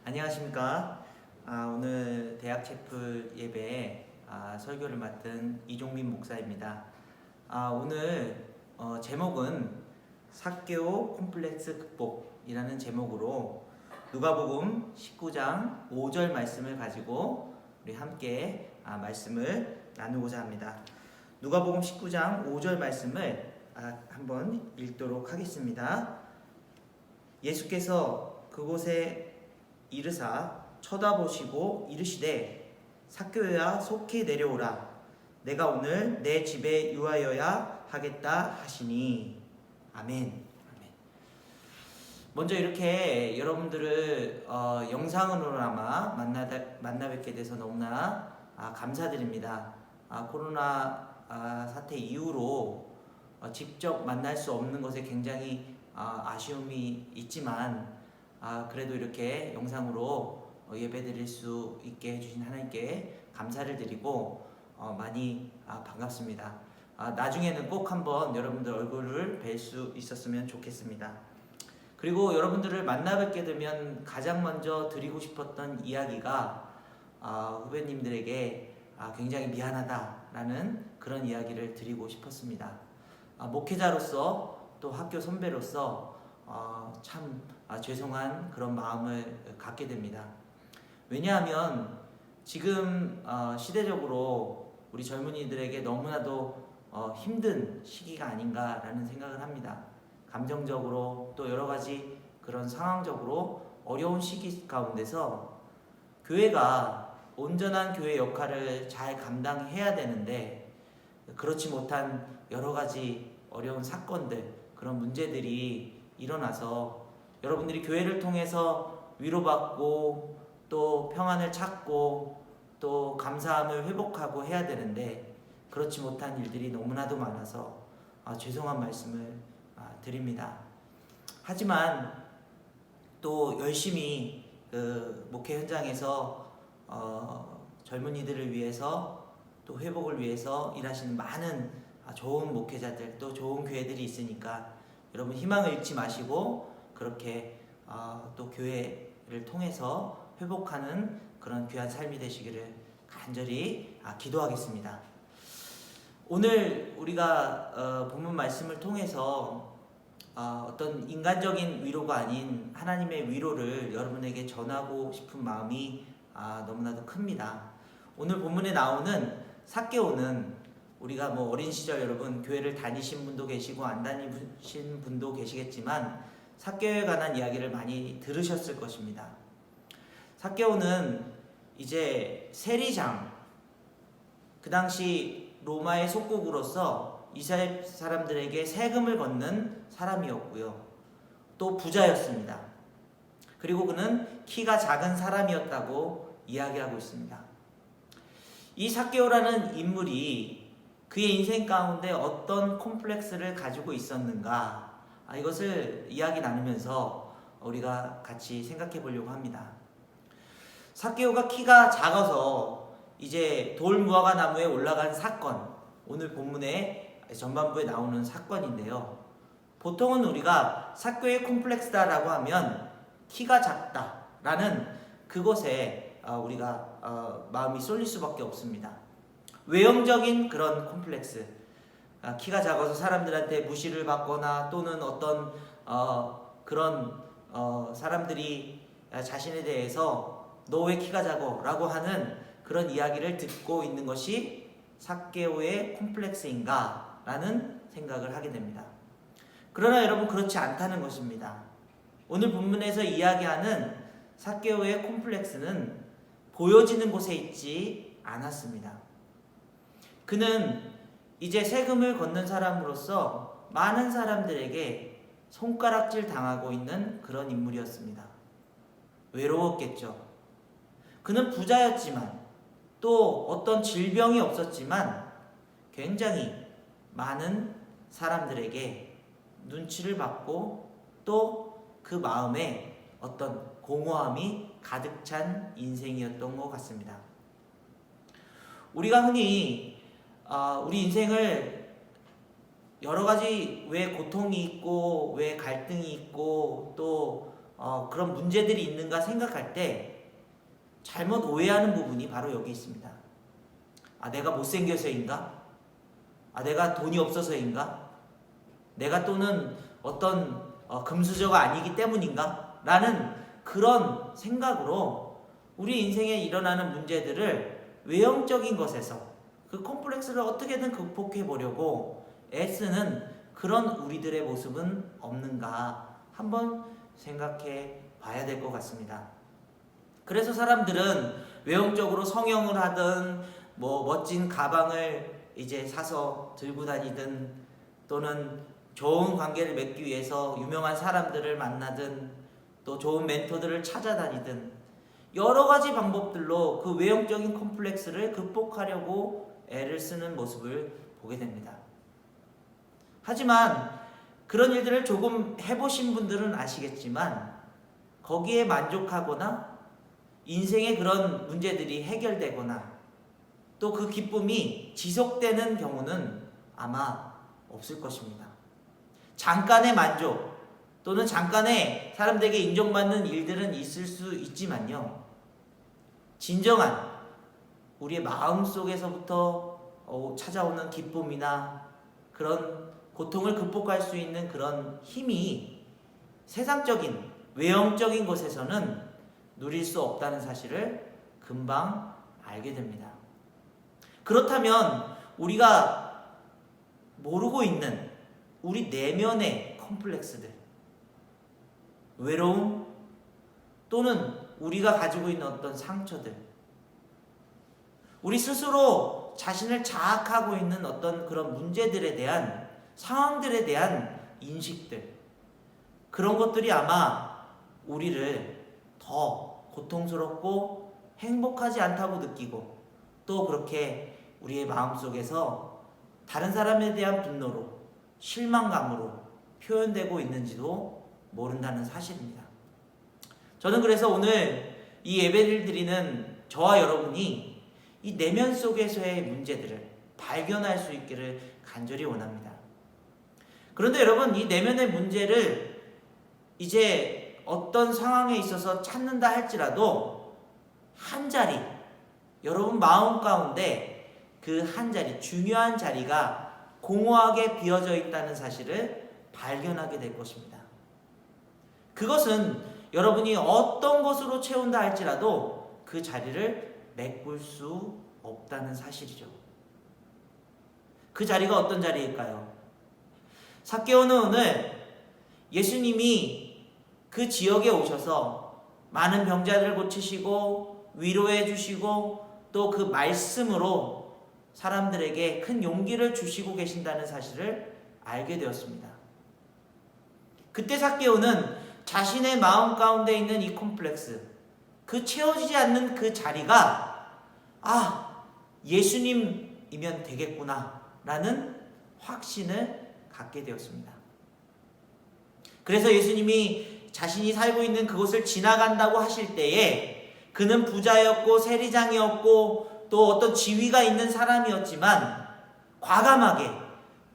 안녕하십니까. 오늘 대학 채플 예배에 설교를 맡은 이종민 목사입니다. 오늘 제목은 사개오 콤플렉스 극복이라는 제목으로 누가복음 19장 5절 말씀을 가지고 우리 함께 말씀을 나누고자 합니다. 누가복음 19장 5절 말씀을 한번 읽도록 하겠습니다. 예수께서 그곳에 이르사 쳐다보시고 이르시되 삭개오야 속히 내려오라 내가 오늘 내 집에 유하여야 하겠다 하시니 아멘. 먼저 이렇게 여러분들을 영상으로나마 만나 뵙게 돼서 너무나 감사드립니다. 코로나 사태 이후로 직접 만날 수 없는 것에 굉장히 아쉬움이 있지만 그래도 이렇게 영상으로 예배드릴 수 있게 해주신 하나님께 감사를 드리고 많이 반갑습니다. 나중에는 꼭 한번 여러분들 얼굴을 뵐 수 있었으면 좋겠습니다. 그리고 여러분들을 만나 뵙게 되면 가장 먼저 드리고 싶었던 이야기가 후배님들에게 굉장히 미안하다라는 그런 이야기를 드리고 싶었습니다. 목회자로서 또 학교 선배로서 참 죄송한 그런 마음을 갖게 됩니다. 왜냐하면 지금 시대적으로 우리 젊은이들에게 너무나도 힘든 시기가 아닌가라는 생각을 합니다. 감정적으로 또 여러 가지 그런 상황적으로 어려운 시기 가운데서 교회가 온전한 교회 역할을 잘 감당해야 되는데 그렇지 못한 여러 가지 어려운 사건들, 그런 문제들이 일어나서 여러분들이 교회를 통해서 위로받고 또 평안을 찾고 또 감사함을 회복하고 해야 되는데 그렇지 못한 일들이 너무나도 많아서 죄송한 말씀을 드립니다. 하지만 또 열심히 그 목회 현장에서 젊은이들을 위해서 또 회복을 위해서 일하시는 많은 좋은 목회자들 또 좋은 교회들이 있으니까 여러분 희망을 잃지 마시고 그렇게 또 교회를 통해서 회복하는 그런 귀한 삶이 되시기를 간절히 기도하겠습니다. 오늘 우리가 본문 말씀을 통해서 어떤 인간적인 위로가 아닌 하나님의 위로를 여러분에게 전하고 싶은 마음이 너무나도 큽니다. 오늘 본문에 나오는 삭개오는 우리가 어린 시절 여러분 교회를 다니신 분도 계시고 안 다니신 분도 계시겠지만 삭개오에 관한 이야기를 많이 들으셨을 것입니다. 삭개오는 이제 세리장, 그 당시 로마의 속국으로서 이스라엘 사람들에게 세금을 걷는 사람이었고요. 또 부자였습니다. 그리고 그는 키가 작은 사람이었다고 이야기하고 있습니다. 이 삭개오라는 인물이 그의 인생 가운데 어떤 콤플렉스를 가지고 있었는가, 이것을 이야기 나누면서 우리가 같이 생각해 보려고 합니다. 삭개오가 키가 작아서 이제 돌무화과 나무에 올라간 사건, 오늘 본문의 전반부에 나오는 사건인데요. 보통은 우리가 삭개오의 콤플렉스다라고 하면 키가 작다라는 그것에 우리가 마음이 쏠릴 수밖에 없습니다. 외형적인 그런 콤플렉스, 키가 작아서 사람들한테 무시를 받거나 또는 어떤 그런 사람들이 자신에 대해서 너 왜 키가 작어? 라고 하는 그런 이야기를 듣고 있는 것이 삭개오의 콤플렉스인가? 라는 생각을 하게 됩니다. 그러나 여러분 그렇지 않다는 것입니다. 오늘 본문에서 이야기하는 삭개오의 콤플렉스는 보여지는 곳에 있지 않았습니다. 그는 이제 세금을 걷는 사람으로서 많은 사람들에게 손가락질 당하고 있는 그런 인물이었습니다. 외로웠겠죠. 그는 부자였지만 또 어떤 질병이 없었지만 굉장히 많은 사람들에게 눈치를 받고 또 그 마음에 어떤 공허함이 가득 찬 인생이었던 것 같습니다. 우리가 흔히 우리 인생을 여러 가지 왜 고통이 있고 왜 갈등이 있고 또 그런 문제들이 있는가 생각할 때 잘못 오해하는 부분이 바로 여기 있습니다. 내가 못생겨서인가? 내가 돈이 없어서인가? 내가 또는 어떤 금수저가 아니기 때문인가? 라는 그런 생각으로 우리 인생에 일어나는 문제들을 외형적인 것에서 그 콤플렉스를 어떻게든 극복해 보려고 애쓰는 그런 우리들의 모습은 없는가 한번 생각해 봐야 될 것 같습니다. 그래서 사람들은 외형적으로 성형을 하든 멋진 가방을 이제 사서 들고 다니든 또는 좋은 관계를 맺기 위해서 유명한 사람들을 만나든 또 좋은 멘토들을 찾아다니든 여러 가지 방법들로 그 외형적인 콤플렉스를 극복하려고 애를 쓰는 모습을 보게 됩니다. 하지만 그런 일들을 조금 해보신 분들은 아시겠지만 거기에 만족하거나 인생의 그런 문제들이 해결되거나 또 그 기쁨이 지속되는 경우는 아마 없을 것입니다. 잠깐의 만족 또는 잠깐의 사람들에게 인정받는 일들은 있을 수 있지만요. 진정한 우리의 마음속에서부터 찾아오는 기쁨이나 그런 고통을 극복할 수 있는 그런 힘이 세상적인 외형적인 것에서는 누릴 수 없다는 사실을 금방 알게 됩니다. 그렇다면 우리가 모르고 있는 우리 내면의 콤플렉스들, 외로움 또는 우리가 가지고 있는 어떤 상처들, 우리 스스로 자신을 자학하고 있는 어떤 그런 문제들에 대한 상황들에 대한 인식들, 그런 것들이 아마 우리를 더 고통스럽고 행복하지 않다고 느끼고 또 그렇게 우리의 마음속에서 다른 사람에 대한 분노로 실망감으로 표현되고 있는지도 모른다는 사실입니다. 저는 그래서 오늘 이 예배를 드리는 저와 여러분이 이 내면 속에서의 문제들을 발견할 수 있기를 간절히 원합니다. 그런데 여러분, 이 내면의 문제를 이제 어떤 상황에 있어서 찾는다 할지라도 한 자리, 여러분 마음 가운데 그 한 자리, 중요한 자리가 공허하게 비어져 있다는 사실을 발견하게 될 것입니다. 그것은 여러분이 어떤 것으로 채운다 할지라도 그 자리를 메꿀 수 없다는 사실이죠. 그 자리가 어떤 자리일까요? 삭개오는 오늘 예수님이 그 지역에 오셔서 많은 병자들을 고치시고 위로해 주시고 또 그 말씀으로 사람들에게 큰 용기를 주시고 계신다는 사실을 알게 되었습니다. 그때 삭개오는 자신의 마음 가운데 있는 이 콤플렉스, 그 채워지지 않는 그 자리가 예수님이면 되겠구나 라는 확신을 갖게 되었습니다. 그래서 예수님이 자신이 살고 있는 그곳을 지나간다고 하실 때에 그는 부자였고 세리장이었고 또 어떤 지위가 있는 사람이었지만 과감하게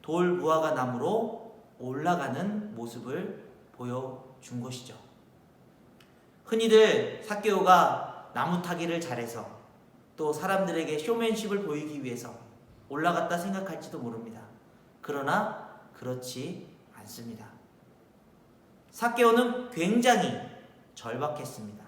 돌 무화과 나무로 올라가는 모습을 보여준 것이죠. 흔히들 삭개오가 나무 타기를 잘해서 또 사람들에게 쇼맨십을 보이기 위해서 올라갔다 생각할지도 모릅니다. 그러나 그렇지 않습니다. 삭개오는 굉장히 절박했습니다.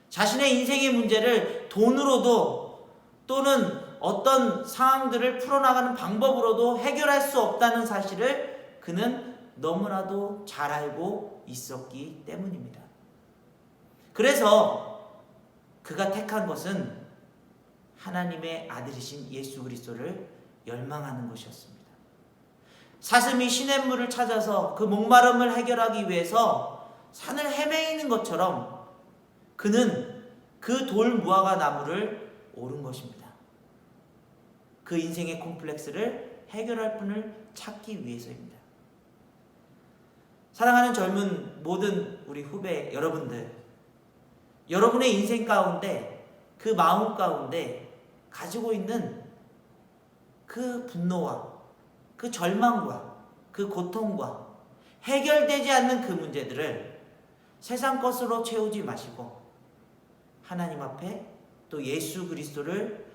자신의 인생의 문제를 돈으로도 또는 어떤 상황들을 풀어나가는 방법으로도 해결할 수 없다는 사실을 그는 너무나도 잘 알고 있었기 때문입니다. 그래서 그가 택한 것은 하나님의 아들이신 예수 그리스도를 열망하는 것이었습니다. 사슴이 시냇물을 찾아서 그 목마름을 해결하기 위해서 산을 헤매이는 것처럼 그는 그 돌 무화과 나무를 오른 것입니다. 그 인생의 콤플렉스를 해결할 분을 찾기 위해서입니다. 사랑하는 젊은 모든 우리 후배 여러분들, 여러분의 인생 가운데 그 마음 가운데 가지고 있는 그 분노와 그 절망과 그 고통과 해결되지 않는 그 문제들을 세상 것으로 채우지 마시고 하나님 앞에 또 예수 그리스도를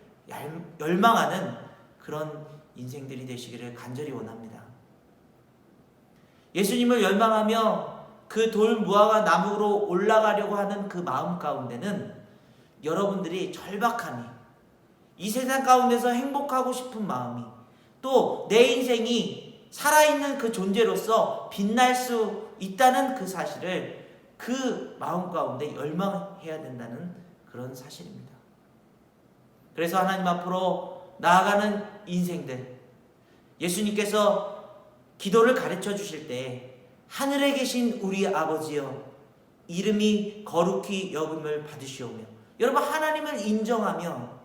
열망하는 그런 인생들이 되시기를 간절히 원합니다. 예수님을 열망하며 그 돌 무화과 나무로 올라가려고 하는 그 마음 가운데는 여러분들이 절박함이, 이 세상 가운데서 행복하고 싶은 마음이, 또 내 인생이 살아있는 그 존재로서 빛날 수 있다는 그 사실을 그 마음 가운데 열망해야 된다는 그런 사실입니다. 그래서 하나님 앞으로 나아가는 인생들, 예수님께서 기도를 가르쳐 주실 때 하늘에 계신 우리 아버지여 이름이 거룩히 여김을 받으시오며, 여러분 하나님을 인정하며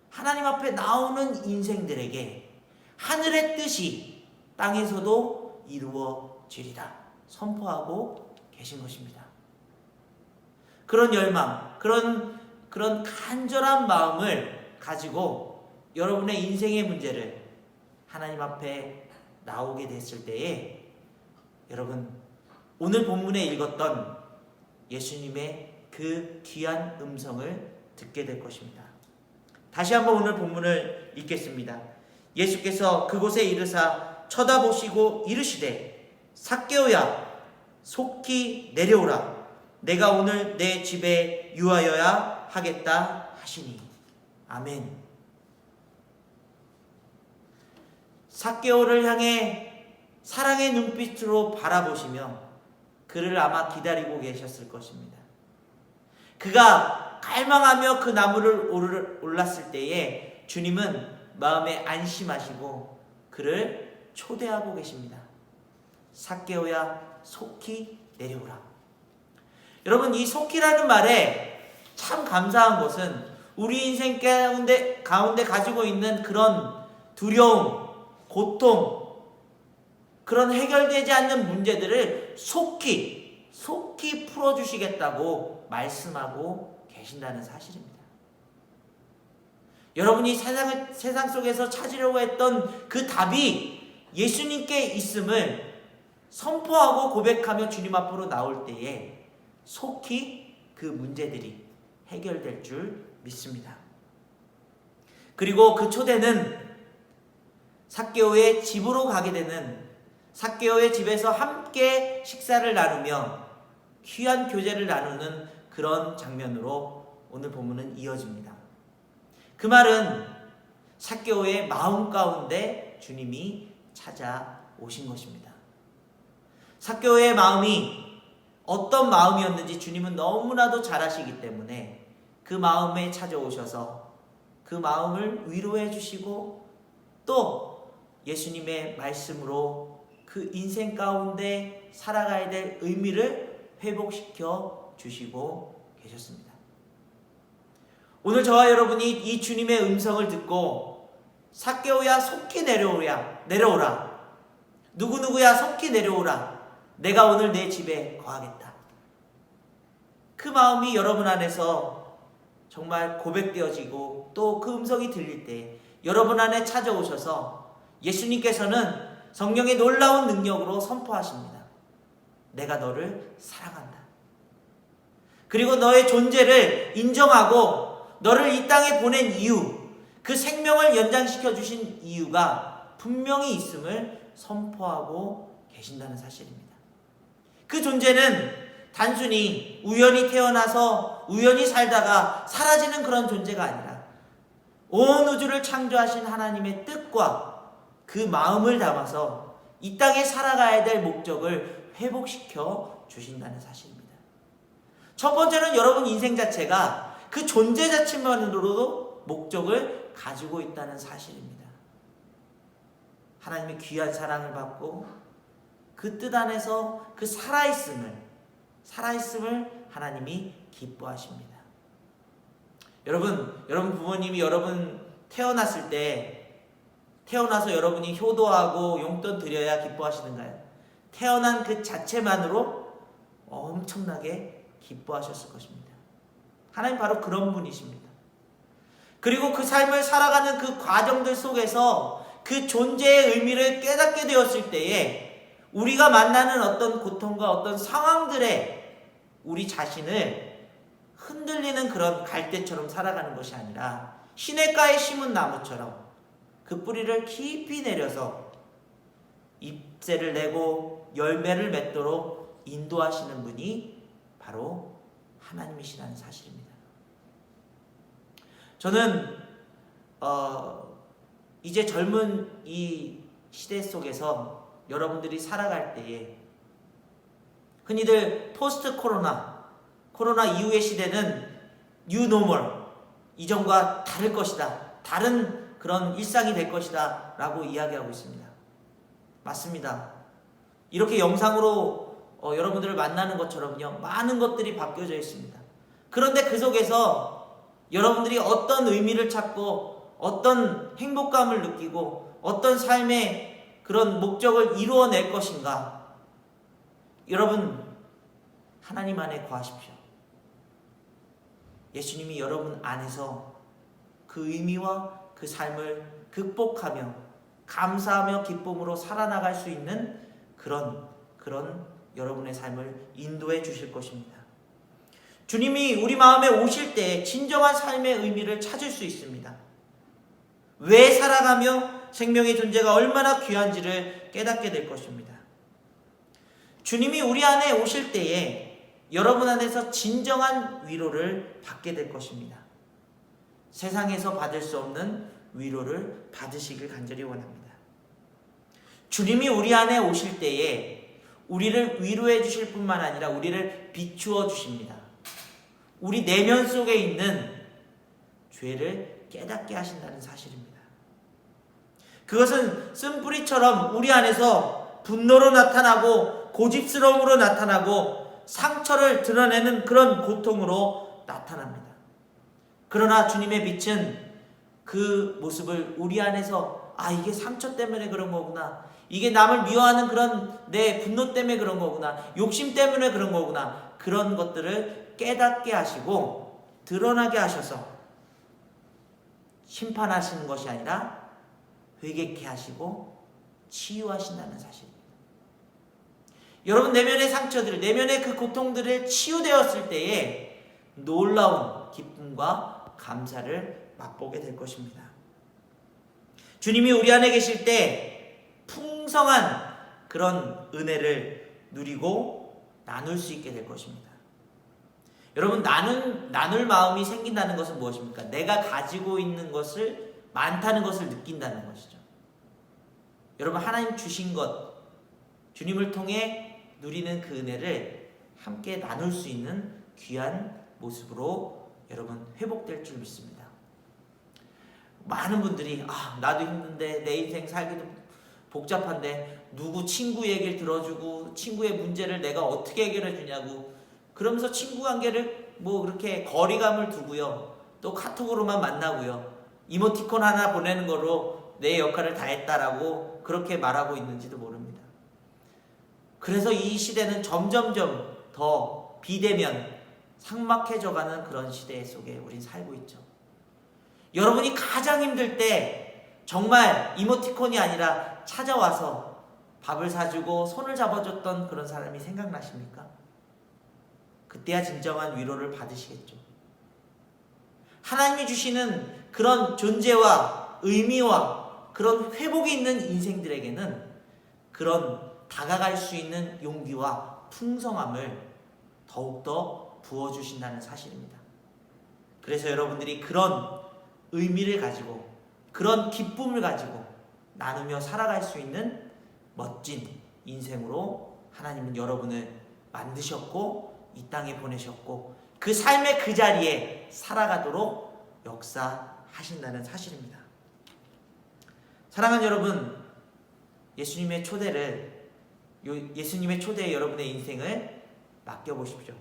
하나님 앞에 나오는 인생들에게 하늘의 뜻이 땅에서도 이루어지리라 선포하고 계신 것입니다. 그런 열망, 그런 간절한 마음을 가지고 여러분의 인생의 문제를 하나님 앞에 나오게 됐을 때에 여러분 오늘 본문에 읽었던 예수님의 그 귀한 음성을 듣게 될 것입니다. 다시 한번 오늘 본문을 읽겠습니다. 예수께서 그곳에 이르사 쳐다보시고 이르시되 삭개오야 속히 내려오라. 내가 오늘 내 집에 유하여야 하겠다 하시니. 아멘. 삭개오를 향해 사랑의 눈빛으로 바라보시며 그를 아마 기다리고 계셨을 것입니다. 그가 갈망하며 그 나무를 올랐을 때에 주님은 마음에 안심하시고 그를 초대하고 계십니다. 삭개오야 속히 내려오라. 여러분 이 속히라는 말에 참 감사한 것은 우리 인생 가운데 가지고 있는 그런 두려움, 고통, 그런 해결되지 않는 문제들을 속히 풀어주시겠다고 말씀하고 계신다는 사실입니다. 여러분이 세상 속에서 찾으려고 했던 그 답이 예수님께 있음을 선포하고 고백하며 주님 앞으로 나올 때에 속히 그 문제들이 해결될 줄 믿습니다. 그리고 그 초대는 삭개오의 집으로 가게 되는, 삭개오의 집에서 함께 식사를 나누며 귀한 교제를 나누는 그런 장면으로 오늘 본문은 이어집니다. 그 말은 삭개오의 마음 가운데 주님이 찾아오신 것입니다. 삭개오의 마음이 어떤 마음이었는지 주님은 너무나도 잘 아시기 때문에 그 마음에 찾아오셔서 그 마음을 위로해 주시고 또 예수님의 말씀으로 그 인생 가운데 살아가야 될 의미를 회복시켜 주시고 계셨습니다. 오늘 저와 여러분이 이 주님의 음성을 듣고 삭개오야 속히 내려오라. 누구누구야 속히 내려오라. 내가 오늘 내 집에 거하겠다. 그 마음이 여러분 안에서 정말 고백되어지고 또 그 음성이 들릴 때 여러분 안에 찾아오셔서 예수님께서는 성령의 놀라운 능력으로 선포하십니다. 내가 너를 사랑한다. 그리고 너의 존재를 인정하고 너를 이 땅에 보낸 이유, 그 생명을 연장시켜 주신 이유가 분명히 있음을 선포하고 계신다는 사실입니다. 그 존재는 단순히 우연히 태어나서 우연히 살다가 사라지는 그런 존재가 아니라 온 우주를 창조하신 하나님의 뜻과 그 마음을 담아서 이 땅에 살아가야 될 목적을 회복시켜 주신다는 사실입니다. 첫 번째는 여러분 인생 자체가 그 존재 자체만으로도 목적을 가지고 있다는 사실입니다. 하나님의 귀한 사랑을 받고 그 뜻 안에서 그 살아있음을 하나님이 기뻐하십니다. 여러분 부모님이 여러분 태어났을 때 태어나서 여러분이 효도하고 용돈 드려야 기뻐하시는가요? 태어난 그 자체만으로 엄청나게 기뻐하셨을 것입니다. 하나님 바로 그런 분이십니다. 그리고 그 삶을 살아가는 그 과정들 속에서 그 존재의 의미를 깨닫게 되었을 때에 우리가 만나는 어떤 고통과 어떤 상황들에 우리 자신을 흔들리는 그런 갈대처럼 살아가는 것이 아니라 시냇가에 심은 나무처럼 그 뿌리를 깊이 내려서 잎새를 내고 열매를 맺도록 인도하시는 분이 바로 하나님이시라는 사실입니다. 저는 이제 젊은 이 시대 속에서 여러분들이 살아갈 때에 흔히들 포스트 코로나 이후의 시대는 뉴 노멀, 이전과 다를 것이다, 다른 그런 일상이 될 것이다 라고 이야기하고 있습니다. 맞습니다. 이렇게 영상으로 여러분들을 만나는 것처럼요, 많은 것들이 바뀌어져 있습니다. 그런데 그 속에서 여러분들이 어떤 의미를 찾고 어떤 행복감을 느끼고 어떤 삶의 그런 목적을 이루어낼 것인가? 여러분, 하나님 안에 거하십시오. 예수님이 여러분 안에서 그 의미와 그 삶을 극복하며 감사하며 기쁨으로 살아나갈 수 있는 그런 여러분의 삶을 인도해 주실 것입니다. 주님이 우리 마음에 오실 때 진정한 삶의 의미를 찾을 수 있습니다. 왜 살아가며 생명의 존재가 얼마나 귀한지를 깨닫게 될 것입니다. 주님이 우리 안에 오실 때에 여러분 안에서 진정한 위로를 받게 될 것입니다. 세상에서 받을 수 없는 위로를 받으시길 간절히 원합니다. 주님이 우리 안에 오실 때에 우리를 위로해 주실 뿐만 아니라 우리를 비추어 주십니다. 우리 내면 속에 있는 죄를 깨닫게 하신다는 사실입니다. 그것은 쓴뿌리처럼 우리 안에서 분노로 나타나고 고집스러움으로 나타나고 상처를 드러내는 그런 고통으로 나타납니다. 그러나 주님의 빛은 그 모습을 우리 안에서 이게 상처 때문에 그런 거구나, 이게 남을 미워하는 그런 내 분노 때문에 그런 거구나, 욕심 때문에 그런 거구나, 그런 것들을 깨닫게 하시고 드러나게 하셔서 심판하시는 것이 아니라 회개케 하시고 치유하신다는 사실입니다. 여러분 내면의 상처들, 내면의 그 고통들을 치유되었을 때에 놀라운 기쁨과 감사를 맛보게 될 것입니다. 주님이 우리 안에 계실 때 풍성한 그런 은혜를 누리고 나눌 수 있게 될 것입니다. 여러분, 나눌 마음이 생긴다는 것은 무엇입니까? 내가 가지고 있는 것을 많다는 것을 느낀다는 것이죠. 여러분, 하나님 주신 것, 주님을 통해 누리는 그 은혜를 함께 나눌 수 있는 귀한 모습으로 여러분 회복될 줄 믿습니다. 많은 분들이 나도 힘든데 내 인생 살기도 복잡한데 누구 친구 얘기를 들어주고 친구의 문제를 내가 어떻게 해결해 주냐고 그러면서 친구 관계를 그렇게 거리감을 두고요, 또 카톡으로만 만나고요, 이모티콘 하나 보내는 거로 내 역할을 다 했다라고 그렇게 말하고 있는지도 모릅니다. 그래서 이 시대는 점점점 더 비대면 삭막해져가는 그런 시대 속에 우린 살고 있죠. 여러분이 가장 힘들 때 정말 이모티콘이 아니라 찾아와서 밥을 사주고 손을 잡아줬던 그런 사람이 생각나십니까? 그때야 진정한 위로를 받으시겠죠. 하나님이 주시는 그런 존재와 의미와 그런 회복이 있는 인생들에게는 그런 다가갈 수 있는 용기와 풍성함을 더욱더 부어주신다는 사실입니다. 그래서 여러분들이 그런 의미를 가지고 그런 기쁨을 가지고 나누며 살아갈 수 있는 멋진 인생으로 하나님은 여러분을 만드셨고 이 땅에 보내셨고 그 삶의 그 자리에 살아가도록 역사하신다는 사실입니다. 사랑하는 여러분, 예수님의 초대에 여러분의 인생을 맡겨보십시오.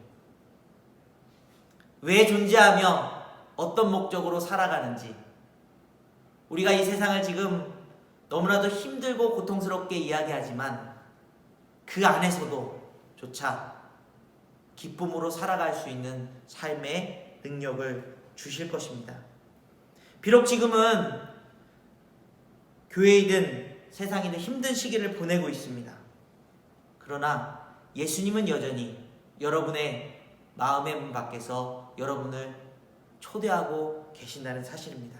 왜 존재하며 어떤 목적으로 살아가는지, 우리가 이 세상을 지금 너무나도 힘들고 고통스럽게 이야기하지만 그 안에서도 조차 기쁨으로 살아갈 수 있는 삶의 능력을 주실 것입니다. 비록 지금은 교회이든 세상이든 힘든 시기를 보내고 있습니다. 그러나 예수님은 여전히 여러분의 마음의 문 밖에서 여러분을 초대하고 계신다는 사실입니다.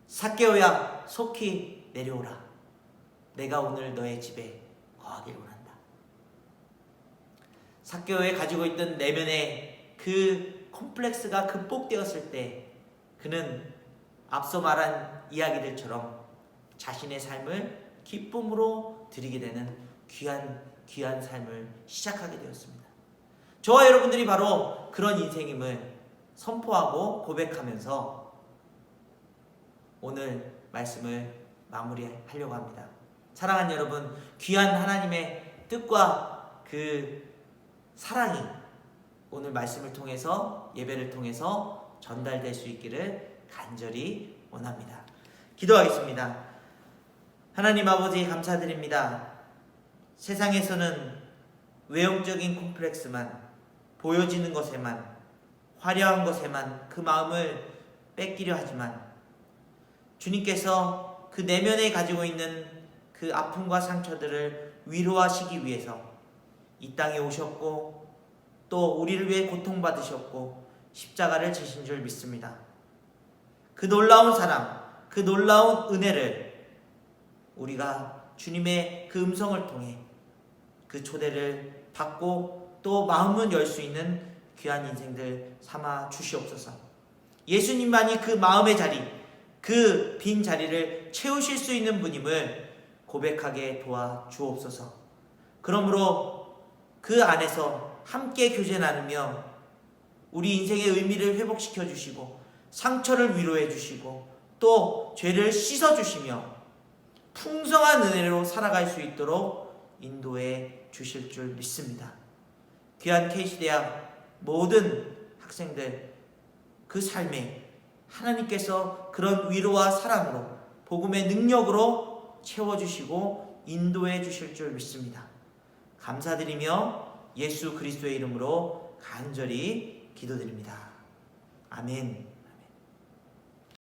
삭개오야, 속히 내려오라. 내가 오늘 너의 집에 거하기를 원한다. 삭개오에 가지고 있던 내면의 그 콤플렉스가 극복되었을 때 그는 앞서 말한 이야기들처럼 자신의 삶을 기쁨으로 드리게 되는 귀한 삶을 시작하게 되었습니다. 저와 여러분들이 바로 그런 인생임을 선포하고 고백하면서 오늘 말씀을 마무리하려고 합니다. 사랑하는 여러분, 귀한 하나님의 뜻과 그 사랑이 오늘 말씀을 통해서, 예배를 통해서 전달될 수 있기를 간절히 원합니다. 기도하겠습니다. 하나님 아버지, 감사드립니다. 세상에서는 외형적인 콤플렉스만, 보여지는 것에만, 화려한 것에만 그 마음을 뺏기려 하지만 주님께서 그 내면에 가지고 있는 그 아픔과 상처들을 위로하시기 위해서 이 땅에 오셨고 또 우리를 위해 고통받으셨고 십자가를 지신 줄 믿습니다. 그 놀라운 사랑, 그 놀라운 은혜를 우리가 주님의 그 음성을 통해 그 초대를 받고 또 마음을 열 수 있는 귀한 인생들 삼아 주시옵소서. 예수님만이 그 마음의 자리, 그 빈 자리를 채우실 수 있는 분임을 고백하게 도와 주옵소서. 그러므로 그 안에서 함께 교제 나누며 우리 인생의 의미를 회복시켜 주시고 상처를 위로해 주시고 또 죄를 씻어 주시며 풍성한 은혜로 살아갈 수 있도록 인도해 주실 줄 믿습니다. 귀한 KC대학 모든 학생들 그 삶에 하나님께서 그런 위로와 사랑으로 복음의 능력으로 채워주시고 인도해 주실 줄 믿습니다. 감사드리며 예수 그리스도의 이름으로 간절히 기도드립니다. 아멘.